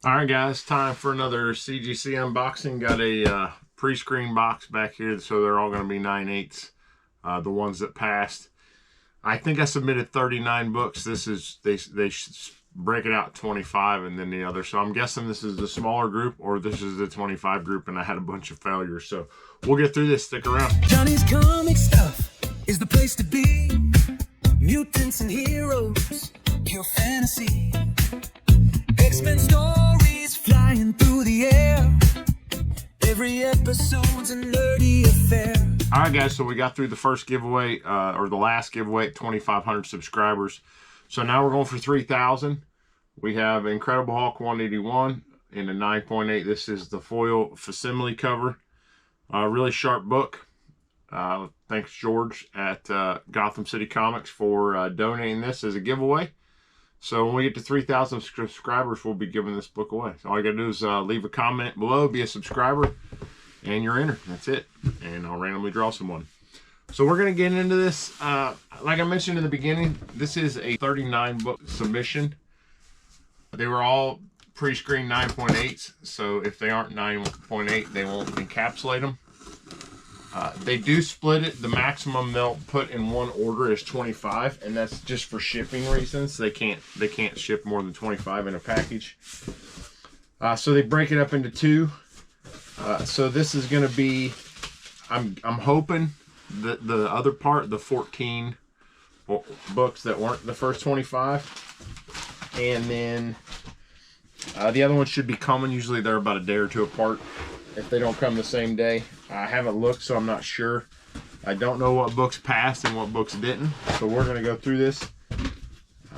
All right, guys, time for another CGC unboxing. Got a pre-screen box back here, so they're all going to be 9/8, the ones that passed. I think I submitted 39 books. This is they break it out 25 and then the other. So I'm guessing this is the smaller group or this is the 25 group, and I had a bunch of failures. So we'll get through this. Stick around. Johnny's comic stuff is the place to be. Mutants and heroes, pure fantasy. X-Men stories flying through the air. Every episode's a nerdy affair. All right, guys, so we got through the first giveaway, or the last giveaway at 2,500 subscribers. So now we're going for 3,000. We have Incredible Hulk 181 in a 9.8. This is the foil facsimile cover. Really sharp book. Thanks, George, at Gotham City Comics for donating this as a giveaway. So when we get to 3,000 subscribers, we'll be giving this book away. So all you got to do is leave a comment below, be a subscriber, and you're entered. That's it. And I'll randomly draw someone. So we're going to get into this. Like I mentioned in the beginning, this is a 39 book submission. They were all pre-screen 9.8s. So if they aren't 9.8, they won't encapsulate them. They do split it. The maximum they'll put in one order is 25, and that's just for shipping reasons. They can't ship more than 25 in a package. So they break it up into two. So this is going to be, I'm hoping that the other part, the 14 books that weren't the first 25, and then the other ones should be coming. Usually they're about a day or two apart if they don't come the same day. I haven't looked, so I'm not sure. I don't know what books passed and what books didn't, so we're going to go through this.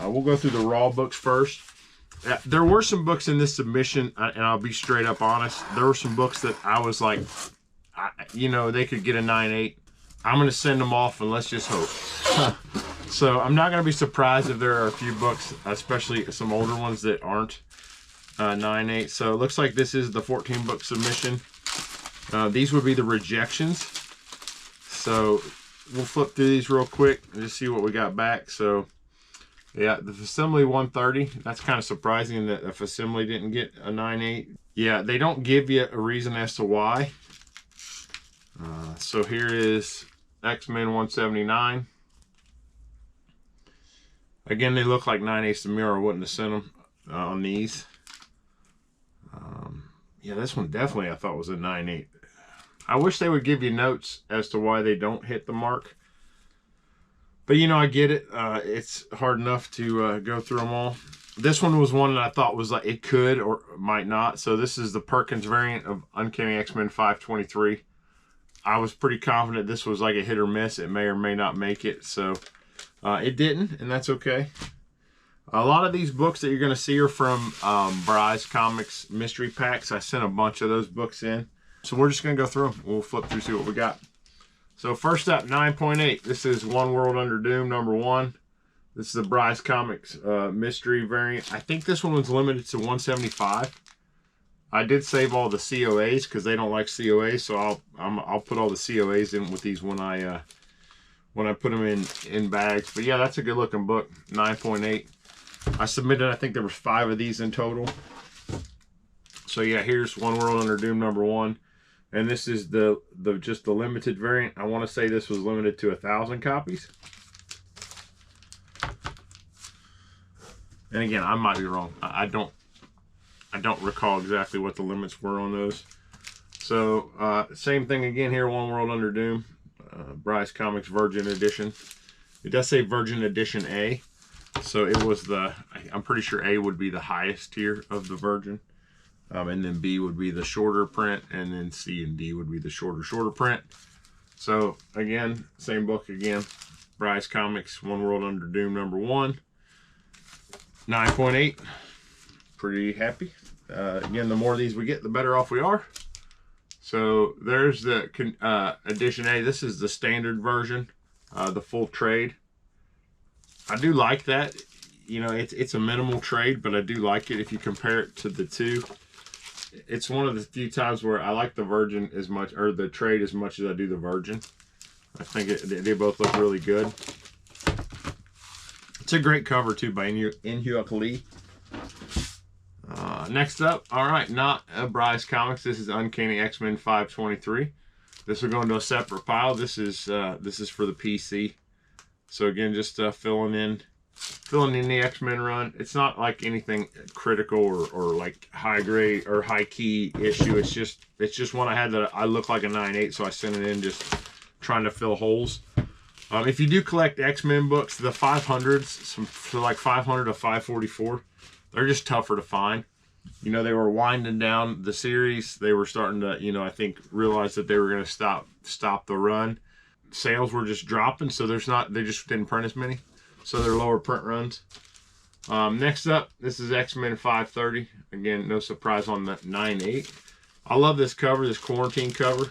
We'll go through the raw books first. There were some books in this submission, and I'll be straight up honest. There were some books that I was like, you know, they could get a 9/8. I'm going to send them off, and let's just hope. So I'm not going to be surprised if there are a few books, especially some older ones, that aren't 9/8. So it looks like this is the 14 book submission. These would be the rejections. So we'll flip through these real quick and just see what we got back. So yeah, the facsimile 130. That's kind of surprising that the facsimile didn't get a 9/8. Yeah, they don't give you a reason as to why. So here is X-Men 179. Again, they look like 9/8 to me, or I wouldn't have sent them on these. Yeah, this one definitely I thought was a 9/8. I wish they would give you notes as to why they don't hit the mark. But, you know, I get it. It's hard enough to go through them all. This one was one that I thought was like it could or might not. So this is the Perkins variant of Uncanny X-Men 523. I was pretty confident this was like a hit or miss. It may or may not make it. So it didn't, and that's okay. A lot of these books that you're going to see are from Bry's Comics mystery packs. I sent a bunch of those books in. So we're just going to go through them. We'll flip through, see what we got. So first up, 9.8. This is One World Under Doom, #1. This is the Bry's Comics mystery variant. I think this one was limited to 175. I did save all the COAs because they don't like COAs. So I'll put all the COAs in with these when I put them in bags. But yeah, that's a good looking book. 9.8. I submitted, I think there was 5 of these in total. So yeah, here's One World Under Doom #1. And this is just the limited variant. I want to say this was limited to 1,000 copies. And again, I might be wrong. I don't recall exactly what the limits were on those. So same thing again here, One World Under Doom. Bryce Comics Virgin Edition. It does say Virgin Edition A. So it was I'm pretty sure A would be the highest tier of the Virgin. And then B would be the shorter print, and then C and D would be the shorter print. So again, same book again. Bryce Comics, One World Under Doom #1. 9.8. Pretty happy. Again, the more of these we get, the better off we are. So there's the Edition A. This is the standard version, the full trade. I do like that. You know, it's a minimal trade, but I do like it if you compare it to the two. It's one of the few times where I like the Virgin as much, or the trade as much as I do the Virgin. I think they both look really good. It's a great cover too by Inhyuk Lee. Next up, all right, not a Bryce Comics. This is Uncanny X-Men 523. This will go into a separate pile. This is for the PC. So again, just filling in the X-Men run. It's not like anything critical or like high grade or high key issue. It's just one I had that I look like a 9/8, so I sent it in just trying to fill holes. If you do collect X-Men books, the 500s, so like 500 to 544, they're just tougher to find. You know, they were winding down the series. They were starting to, you know, I think realize that they were going to stop the run. Sales were just dropping, so they just didn't print as many. So they're lower print runs. Next up, this is X-Men 530. Again, no surprise on the 9/8. I love this cover, this quarantine cover.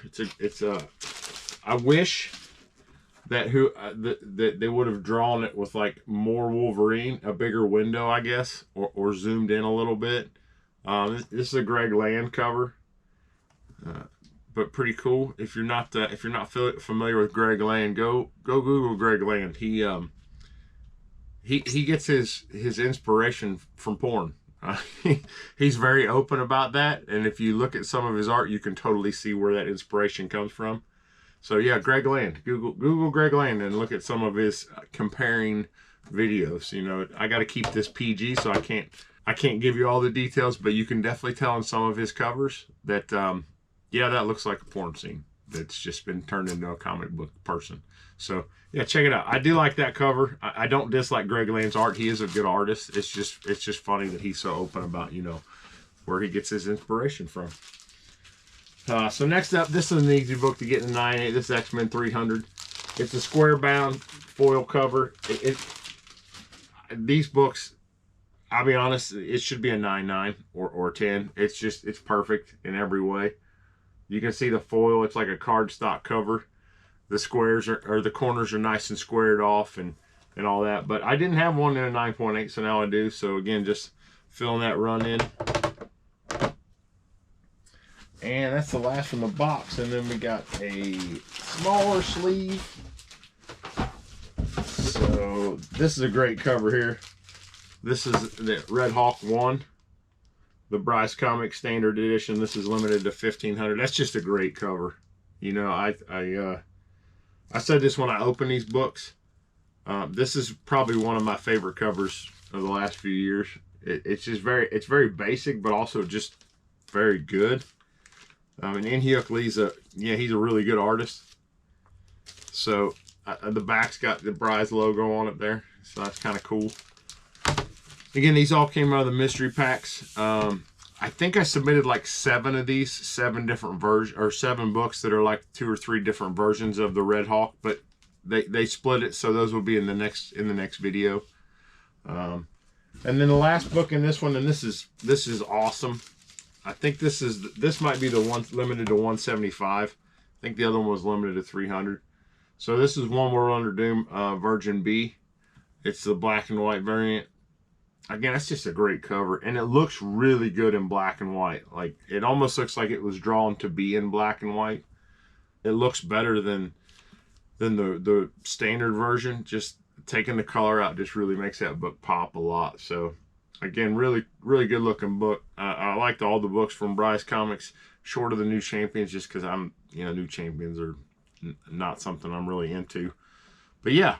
I wish that that they would have drawn it with like more Wolverine, a bigger window, I guess, or zoomed in a little bit. This is a Greg Land cover, but pretty cool. If you're not familiar with Greg Land, go Google Greg Land. He gets his inspiration from porn. He's very open about that, and if you look at some of his art, you can totally see where that inspiration comes from. So yeah, Greg Land. Google Greg Land and look at some of his comparing videos. You know, I got to keep this PG, so I can't give you all the details, but you can definitely tell in some of his covers that yeah, that looks like a porn scene that's just been turned into a comic book person. So yeah, check it out. I do like that cover. I don't dislike Greg Land's art. He is a good artist. It's just funny that he's so open about, you know, where he gets his inspiration from. So next up, this is an easy book to get in the 9/8. This is X-Men 300. It's a square bound foil cover. These books, I'll be honest, it should be a 9/9 or 10. It's perfect in every way. You can see the foil. It's like a cardstock cover. The squares or the corners are nice and squared off and all that. But I didn't have one in a 9.8, so now I do. So again, just filling that run in. And that's the last from the box. And then we got a smaller sleeve. So this is a great cover here. This is the Red Hawk 1, the Bryce Comics Standard Edition. This is limited to 1,500. That's just a great cover. You know, I said this when I opened these books. This is probably one of my favorite covers of the last few years. It's very basic, but also just very good. And Inhyuk Lee's he's a really good artist. So the back's got the Bryce logo on it there, so that's kind of cool. Again, these all came out of the mystery packs. I think I submitted like 7 of these, 7 different versions, or 7 books that are like 2 or 3 different versions of the Red Hawk, but they split it, so those will be in the next video. And then the last book in this one, and this is awesome. I think this might be the one limited to 175. I think the other one was limited to 300. So this is One World Under Doom, Virgin B. It's the black and white variant. Again, that's just a great cover, and it looks really good in black and white. Like, it almost looks like it was drawn to be in black and white. It looks better than the standard version. Just taking the color out just really makes that book pop a lot. So again, really good looking book. I liked all the books from Bryce Comics, short of the New Champions, just because New Champions are not something I'm really into. But yeah,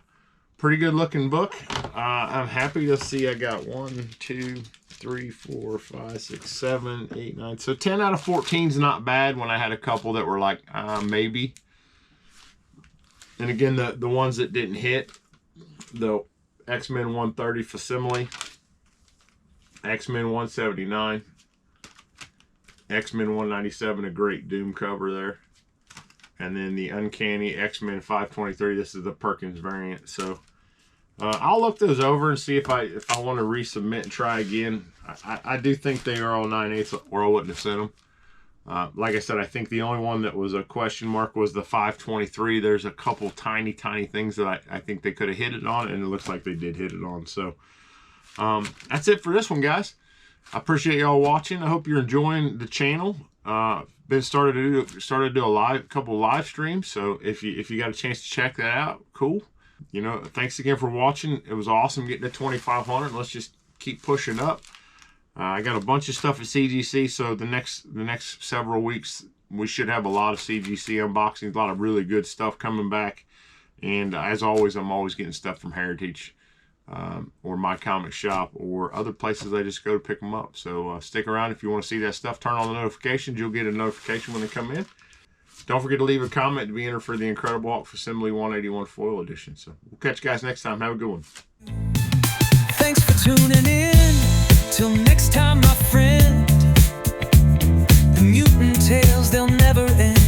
pretty good looking book. I'm happy to see I got 1, 2, 3, 4, 5, 6, 7, 8, 9. So 10 out of 14 is not bad when I had a couple that were like, maybe. And again, the ones that didn't hit, the X-Men 130 Facsimile, X-Men 179, X-Men 197, a great Doom cover there. And then the Uncanny X-Men 523, this is the Perkins variant. So I'll look those over and see if I want to resubmit and try again. I do think they are all 9/8, or I wouldn't have sent them. Like I said, I think the only one that was a question mark was the 523. There's a couple tiny things that I think they could have hit it on, and it looks like they did hit it on. So that's it for this one, guys. I appreciate y'all watching. I hope you're enjoying the channel. Been started to do a couple live streams. So if you got a chance to check that out, cool. You know, thanks again for watching. It was awesome getting to 2,500. Let's just keep pushing up. I got a bunch of stuff at CGC, so the next several weeks we should have a lot of CGC unboxings, a lot of really good stuff coming back. And as always, I'm always getting stuff from Heritage or My Comic Shop or other places I just go to pick them up. So stick around if you want to see that stuff. Turn on the notifications. You'll get a notification when they come in. Don't forget to leave a comment to be entered for the Incredible Hulk Facsimile 181 Foil Edition. So we'll catch you guys next time. Have a good one. Thanks for tuning in. Till next time, my friend. The mutant tales, they'll never end.